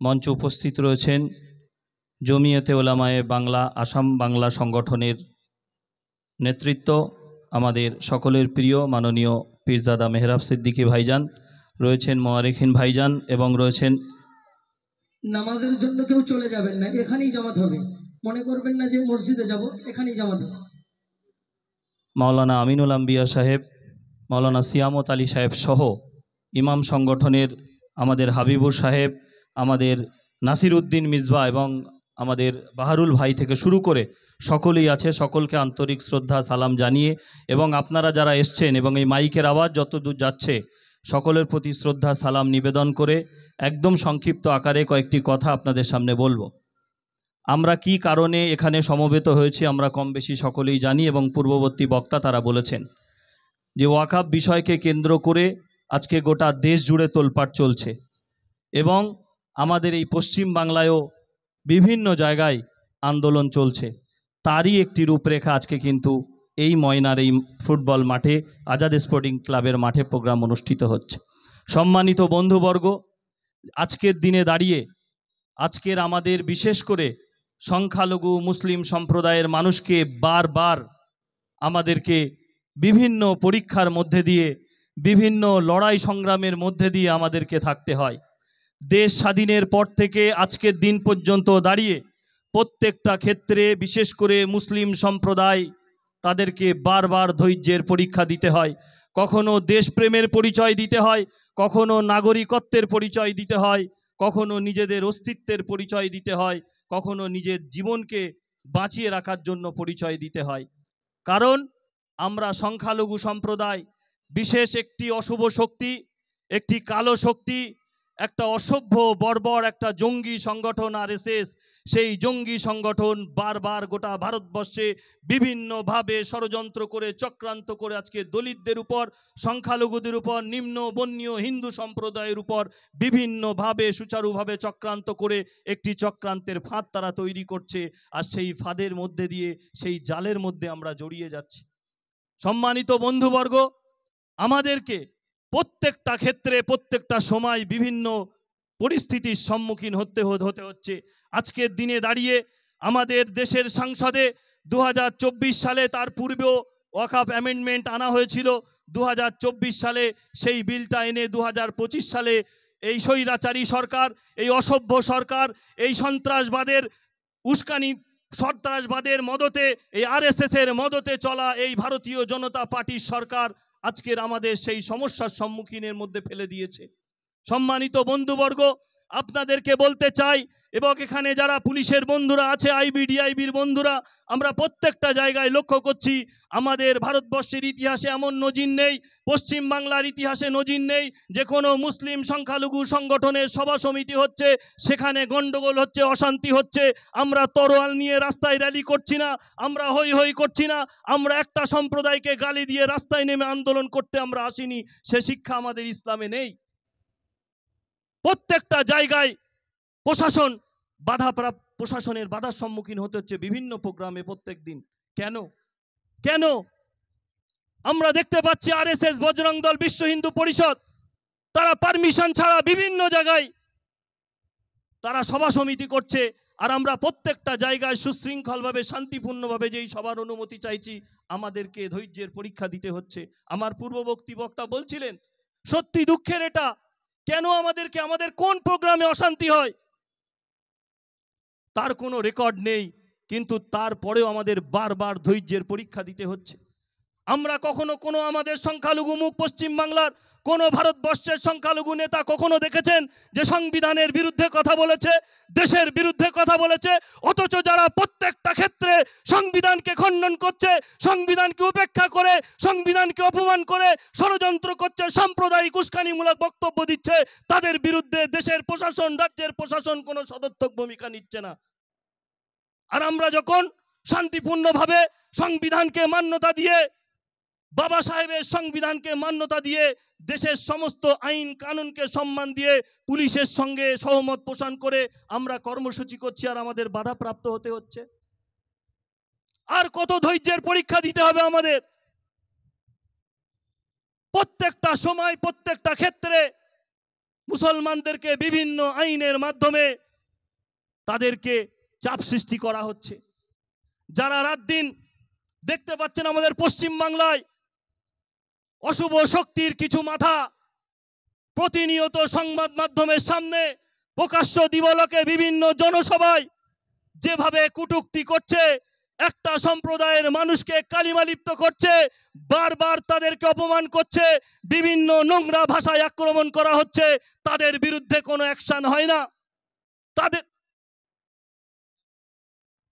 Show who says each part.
Speaker 1: মঞ্চে উপস্থিত রয়েছেন জমিয়তে উলামায়ে বাংলা আসাম বাংলা সংগঠনের নেতৃত্ব আমাদের সকলের প্রিয় মাননীয় পীরজাদা মেহরাব সিদ্দিকী ভাইজান, রয়েছেন মোয়ারেখিন ভাইজান এবং রয়েছেন।
Speaker 2: নামাজের জন্য কেউ চলে যাবেন না, এখানেই জামাত হবে। মনে করবেন না যে মসজিদে যাব, এখানেই জামাত হবে।
Speaker 1: মাওলানা আমিনুল আম্বিয়া সাহেব, মাওলানা সিয়ামত আলী সাহেব সহ ইমাম সংগঠনের আমাদের হাবিবুর সাহেব, আমাদের নাসির উদ্দিন মিসবা এবং আমাদের বাহারুল ভাই থেকে শুরু করে সকলেই আছে। সকলকে আন্তরিক শ্রদ্ধা সালাম জানিয়ে এবং আপনারা যারা এসছেন এবং এই মাইকের আওয়াজ যতদূর যাচ্ছে সকলের প্রতি শ্রদ্ধা সালাম নিবেদন করে একদম সংক্ষিপ্ত আকারে কয়েকটি কথা আপনাদের সামনে বলবো। আমরা কি কারণে এখানে সমবেত হয়েছি আমরা কম বেশি সকলেই জানি এবং পূর্ববর্তী বক্তা তারা বলেছেন যে ওয়াকাফ বিষয়কে কেন্দ্র করে আজকে গোটা দেশ জুড়ে তোলপাড় চলছে এবং আমাদের এই পশ্চিম বাংলায়ও বিভিন্ন জায়গায় আন্দোলন চলছে। তারই একটি রূপরেখা আজকে কিন্তু এই ময়নার এই ফুটবল মাঠে আজাদ স্পোর্টিং ক্লাবের মাঠে প্রোগ্রাম অনুষ্ঠিত হচ্ছে। সম্মানিত বন্ধুবর্গ, আজকের দিনে দাঁড়িয়ে আজকের আমাদের বিশেষ করে সংখ্যালঘু মুসলিম সম্প্রদায়ের মানুষকে বারবার আমাদেরকে বিভিন্ন পরীক্ষার মধ্যে দিয়ে বিভিন্ন লড়াই সংগ্রামের মধ্যে দিয়ে আমাদেরকে থাকতে হয়। দেশ স্বাধীনের পর থেকে আজকের দিন পর্যন্ত দাঁড়িয়ে প্রত্যেকটা ক্ষেত্রে বিশেষ করে মুসলিম সম্প্রদায় তাদেরকে বারবার ধৈর্যের পরীক্ষা দিতে হয়। কখনো দেশপ্রেমের পরিচয় দিতে হয়, কখনো নাগরিকত্বের পরিচয় দিতে হয়, কখনো নিজেদের অস্তিত্বের পরিচয় দিতে হয়, কখনো নিজের জীবনকে বাঁচিয়ে রাখার জন্য পরিচয় দিতে হয়। কারণ আমরা সংখ্যালঘু সম্প্রদায় বিশেষ একটি অশুভ শক্তি, একটি কালো শক্তি, একটা অসভ্য বর্বর একটা জঙ্গি সংগঠন আরএসএস, সেই জঙ্গি সংগঠন বারবার গোটা ভারতবর্ষে বিভিন্নভাবে ষড়যন্ত্র করে চক্রান্ত করে আজকে দলিতদের উপর, সংখ্যালঘুদের উপর, নিম্ন বর্ণীয় হিন্দু সম্প্রদায়ের উপর বিভিন্নভাবে সুচারুভাবে চক্রান্ত করে একটি চক্রান্তের ফাঁদ তারা তৈরি করছে। আর সেই ফাঁদের মধ্যে দিয়ে সেই জালের মধ্যে আমরা জড়িয়ে যাচ্ছি। সম্মানিত বন্ধুবর্গ, আমাদেরকে প্রত্যেকটা ক্ষেত্রে প্রত্যেকটা সময় বিভিন্ন পরিস্থিতির সম্মুখীন হতে হচ্ছে। আজকের দিনে দাঁড়িয়ে আমাদের দেশের সংসদে 2024 সালে, তার পূর্বেও ওয়াকফ অ্যামেন্ডমেন্ট আনা হয়েছিল। 2024 সালে সেই বিলটা এনে 2025 সালে এই স্বৈরাচারী সরকার, এই অসভ্য সরকার, এই সন্ত্রাসবাদের উস্কানি, সন্ত্রাসবাদের মদতে, এই আরএসএস এর মদতে চলা এই ভারতীয় জনতা পার্টির সরকার আজকের আমাদের সেই সমস্যার সম্মুখীনের মধ্যে ফেলে দিয়েছে। সম্মানিত বন্ধুবর্গ, আপনাদেরকে বলতে চাই এবং এখানে যারা পুলিশের বন্ধুরা আছে, আইবিডিআইবির বন্ধুরা, আমরা প্রত্যেকটা জায়গায় লক্ষ্য করছি আমাদের ভারতবর্ষের ইতিহাসে এমন নজির নেই, পশ্চিম বাংলার ইতিহাসে নজির নেই যে কোনো মুসলিম সংখ্যালঘু সংগঠনের সভা সমিতি হচ্ছে, সেখানে গন্ডগোল হচ্ছে, অশান্তি হচ্ছে। আমরা তরোয়াল নিয়ে রাস্তায় র্যালি করছি না, আমরা হই হই করছি না, আমরা একটা সম্প্রদায়কে গালি দিয়ে রাস্তায় নেমে আন্দোলন করতে আমরা আসিনি। সে শিক্ষা আমাদের ইসলামে নেই। প্রত্যেকটা জায়গায় প্রশাসনের বাধার সম্মুখীন হতে হচ্ছে বিভিন্ন প্রোগ্রামে প্রত্যেক দিন। কেন আমরা দেখতে পাচ্ছি আরএসএস, বজরং দল, বিশ্ব হিন্দু পরিষদ, তারা পারমিশন ছাড়া বিভিন্ন জায়গায় তারা সভা সমিতি করছে। আর আমরা প্রত্যেকটা জায়গায় সুশৃঙ্খলভাবে শান্তিপূর্ণভাবে যেই সবার অনুমতি চাইছি, আমাদেরকে ধৈর্যের পরীক্ষা দিতে হচ্ছে। আমার পূর্ববর্তী বক্তা বলছিলেন, সত্যি দুঃখের এটা, কেন আমাদের কোন প্রোগ্রামে অশান্তি হয় তার কোনো রেকর্ড নেই, কিন্তু তারপরেও আমাদের বারবার ধৈর্যের পরীক্ষা দিতে হচ্ছে। আমরা কখনো কোনো আমাদের সংখ্যালঘু মুখ পশ্চিম বাংলার কোনো ভারতবর্ষের সংখ্যালঘু নেতা কখনো দেখেছেন যে সংবিধানের বিরুদ্ধে কথা বলেছে, দেশের বিরুদ্ধে কথা বলেছে? অথচ যারা প্রত্যেকটা ক্ষেত্রে সংবিধানকে খণ্ডন করছে, সংবিধানকে উপেক্ষা করে, সংবিধানকে অপমান করে ষড়যন্ত্র করছে, সাম্প্রদায়িক উস্কানিমূলক বক্তব্য দিচ্ছে, তাদের বিরুদ্ধে দেশের প্রশাসন, রাজ্যের প্রশাসন কোনো সদর্থক ভূমিকা নিচ্ছে না। আর আমরা যখন শান্তিপূর্ণভাবে সংবিধানকে মান্যতা দিয়ে, বাবা সাহেবের সংবিধানকে মান্যতা দিয়ে, দেশের সমস্ত আইন কানুনকে সম্মান দিয়ে, পুলিশের সঙ্গে সহমত পোষণ করে আমরা কর্মসূচি করছি, আর আমাদের বাধাপ্রাপ্ত হতে হচ্ছে। আর কত ধৈর্যের পরীক্ষা দিতে হবে আমাদের? প্রত্যেকটা সময় প্রত্যেকটা ক্ষেত্রে মুসলমানদেরকে বিভিন্ন আইনের মাধ্যমে তাদেরকে চাপ সৃষ্টি করা হচ্ছে। যারা রাত দিন দেখতে পাচ্ছেন আমাদের পশ্চিম বাংলায় অশুভ শক্তির কিছু মাথা প্রতিনিয়ত সংবাদ মাধ্যমের সামনে প্রকাশ্য দিবালোকে বিভিন্ন জনসভায় যেভাবে কটূক্তি করছে, একটা সম্প্রদায়ের মানুষকে কালিমালিপ্ত করছে, বারবার তাদেরকে অপমান করছে, বিভিন্ন নোংরা ভাষায় আক্রমণ করা হচ্ছে, তাদের বিরুদ্ধে কোনো অ্যাকশন হয় না। তাদের